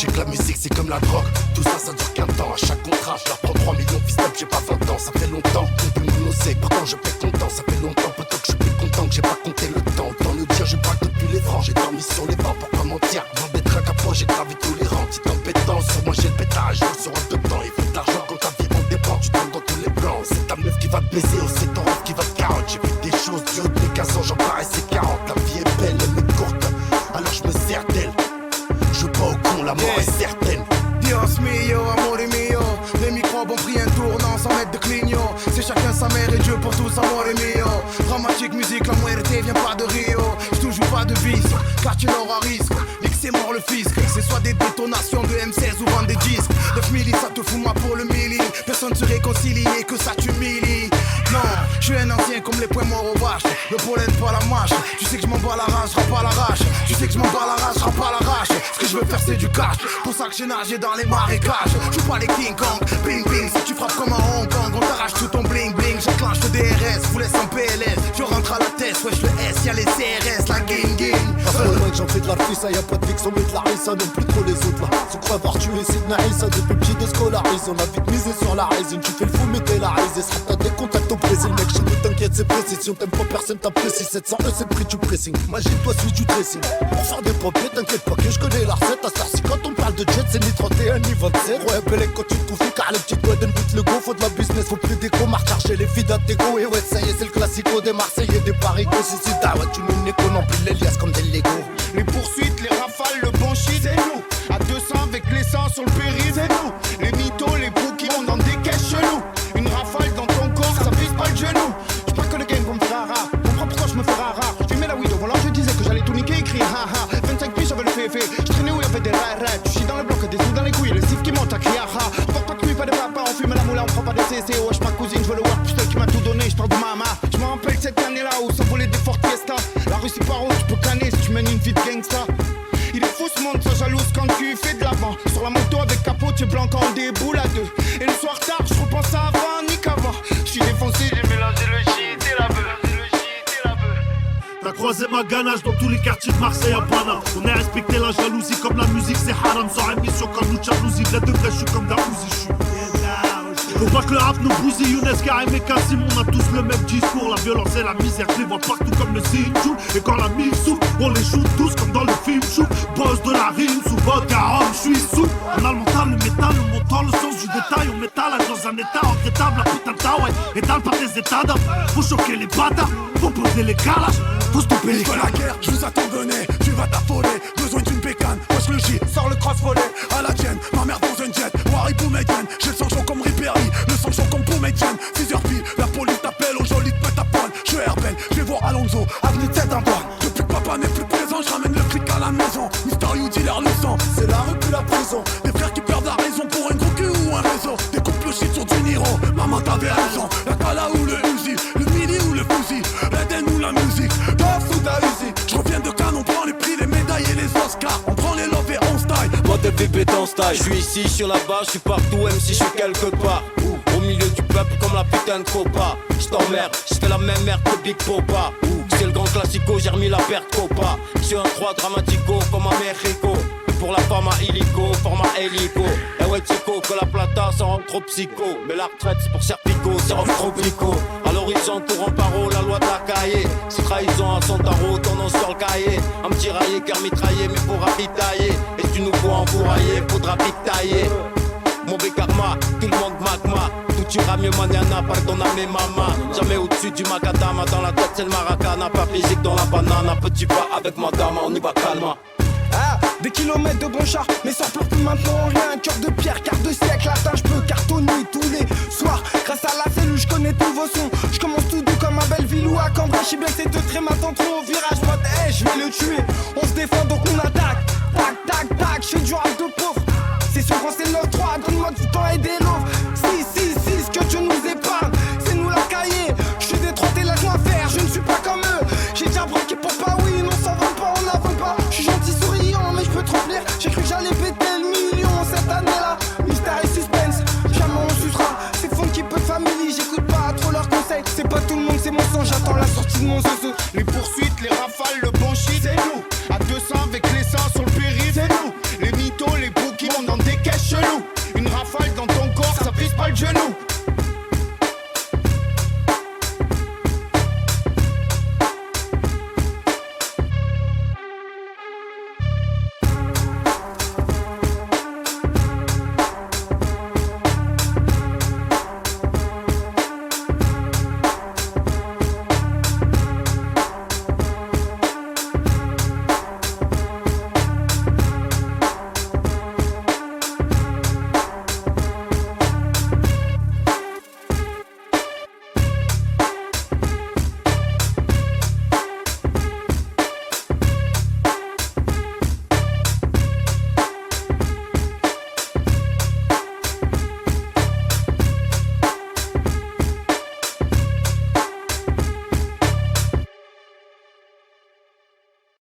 J'ai que la musique c'est comme la drogue. Tout ça ça dure qu'un temps. À chaque contrat je leur prends 3 millions. Fils d'up j'ai pas 20 ans. Ça fait longtemps qu'on peut me nausser. Pourtant je paie content. Ça fait longtemps peut-être que je suis plus content. Que j'ai pas compté le temps. Autant le dire je braque depuis les francs. J'ai dormi sur les bancs pour pas mentir. Dans des trucs à poids j'ai gravé tous les rangs. Petite compétence sur moi j'ai le pétage. Je sur un dedans. Il faut de l'argent quand ta vie en dépend. Tu tombes dans tous les plans. C'est ta meuf qui va te baiser ou c'est ton rêve qui va te carotte. J'ai vu des choses du haut de mes 15 ans. J'en paraissais 40. La vie est belle elle est courte. Alors je me sers d'elle. Je joue pas au con, la mort est certaine. Dios mio, amore mio. Les microbes ont pris un tournant sans mettre de clignot. C'est chacun sa mère et Dieu pour tous, amore mio. Dramatique musique, la muerte vient pas de Rio. J'touche pas de vice, car tu l'auras risque. Nique c'est mort le fisc. C'est soit des détonations de M16 ou vendre des disques. 9 milli, ça te fout moi pour le milli. Personne se réconcilie et que ça t'humilie. Non, je suis un ancien comme les poings morts aux vaches. Le pollen pas la mâche. Tu sais que je m'en bats la rage, je pas la rage. Tu sais que je m'en bats la rage, je pas la rage. Ce que je veux faire c'est du cash. Pour ça que j'ai nagé dans les marécages. Je joue pas les King Kong, bing bing. Si tu frappes comme un Hong Kong, on t'arrache tout ton bling bling. J'enclenche le DRS, vous laisse en PLS. Je rentre à la tête, wesh le S, y'a les CRS, la gang gang. Après le mec j'en fais de la fissa, y'a pas de fixe, on met de la rissa, non plus trop les autres là. Se croit avoir tué Sidney Issa depuis petit déscolarisé. On a vite misé sur la résine, tu fais le fou mais t'es la risée. Sera t'as des contacts au Brésil, mec chez nous t'inquiète c'est précis. Si on t'aime pas personne t'apprécie, 700 E c'est le prix du pressing. Moi j'ai toi suis du dressing. Pour faire des papiers t'inquiète pas que je connais la recette. À Starcy quand on parle de jet c'est ni 31 ni 27. Ouais Belek quand tu te trouves car les petites doigts d'une vite le go. Faut de la business, faut plus d'écho, marche chercher les filles d'Atego. Et ouais ça y est c'est le classico des Marseillais, des Parigots. Si c'est ta ouais tu nous n'es qu'on empile les liasses comme des Legos. Les poursuites, les rafales, le bon shit, c'est nous. À 200 avec l'essence sur le périph', c'est nous. Les mythos, les bouquins, on dans des caisses chelous. Une rafale dans ton corps, ça vise pas le genou. J'suis pas que le game pour me faire rare. Comprends pourquoi je me fais rare. Tu mets la weed au volant, je disais que j'allais tout niquer, écrire haha. 25 piges, j'avais le féfé. J'traînais où y'avait des rares. Tu chies dans le bloc, des sous dans les couilles, les sifs qui montent à crier ha. Porte pas de cuit, pas de papa, on fume la moula, on prend pas des CC. Wesh ma cousine, je veux le work, putain qui m'a tout donné, j'parle de mama. J'me rappelle cette année là où ça volait des Ford Fiesta. La rue c'est par où tu peux canner si tu mènes une vie de gangsta. Il est fou ce monde, ça jalouse quand tu fais de l'avant. Sur la moto avec capot, tu es blanc quand on déboule à deux. Et le soir tard, je repense à avant, ni qu'avant. Je suis défoncé, j'ai mélangé le shit et la beuh. T'as croisé ma ganache dans tous les quartiers de Marseille à Pana. On a respecté la jalousie comme la musique c'est haram. Sans émission comme nous jalousie, de vrai je suis comme Daouzi, je suis. Faut pas que le rap nous bousille, Younes, Karim et Kassim, on a tous le même discours. La violence et la misère, je les vois partout comme le Zinjou. Et quand la mille souffle, on les shoot tous comme dans le film Chou. Boss de la rime, sous vodka, rhum, je suis sous. On a le mental, le métal, le montant, le sens du détail. On métalage dans un état regrettable, la putain de taouai. Étale par des états d'âme, faut choquer les bâtards. Faut poser les calages, faut stopper les la guerre, je vous attends donner, tu vas t'affoler. Besoin d'une bécane, wesh le J, sors le cross volet. À la tienne, ma mère dans un jet, Wari Boumedienne. J'ai le sang chaud comme Ripperry, le sang chaud comme Boumedienne. 6h pile, la police t'appelle, au joli te pète à poil. Je suis Herbel, je vais voir Alonso, avenue de 7 en bas. Depuis que papa n'est plus présent, je ramène le fric à la maison. Mister You dealer le sang, c'est la rue plus la prison. Des frères qui perdent la raison pour un gros cul ou un réseau. Des couples shit sur du Niro, maman t'avais raison. La Kala ou le Uzi, le mini ou le fusil, l'Eden ou la musique, Puff ou Daisy. Je reviens de Cannes, on prend les prix, les médailles et les Oscars. On prend les love et on style. Moi de bébé dans style, je suis ici, je suis là-bas, je suis partout, même si je suis quelque part. Au milieu du peuple comme la putain de copa. Je t'emmerde, je fais la même merde que Big Popa. C'est le grand classico, j'ai remis la perte copa. Je suis un 3 dramatico comme un Mexico. Pour la femme à illico, format hélico. Et ouais chico, que la plata ça rend trop psycho. Mais la retraite c'est pour Serpico, c'est rend trop pico. À l'horizon courant paro, la loi de la cahier. C'est trahison à son tarot, tendance sur le cahier. Un petit raillé, cœur mitraillé, mais pour ravitailler. Et si tu nous vois enfourailler, faudra vite tailler. Mauvais karma, tout le monde magma. Tout ira mieux manana, pardonname mama. Jamais au-dessus du macadama, dans la tête c'est le maracana. Pas physique dans la banane, petit pas avec madame, on y va calma. Ah, des kilomètres de bon char, mais ça pleure plus maintenant rien. Cœur de pierre, quart de siècle, atteint, je peux cartonner tous les soirs. Grâce à la cellule, je connais tous vos sons. Je commence tout doux comme à Belleville ou à Cambrai. Je sais bien que c'est de très maintenant trop au virage. Mode, hey, je vais le tuer. On se défend donc on attaque. Tac, tac, tac, je fais du rap de pauvre. C'est sûr quand c'est 9-3, donne-moi du temps et des lots. 6, que Dieu nous épargne. C'est nous la cahier. Je suis détroité, laisse-moi faire. Je ne suis pas comme eux. J'ai déjà braqué pour pas, oui, non, s'en vend pas, on n'avance pas. Je suis gentil, souriant, mais je peux trop rire. J'ai cru que j'allais péter le million cette année-là. Mystère et suspense, jamais on sucera. C'est funky peu de famille, j'écoute pas trop leurs conseils. C'est pas tout le monde, c'est mon son, j'attends la sortie de mon œuf.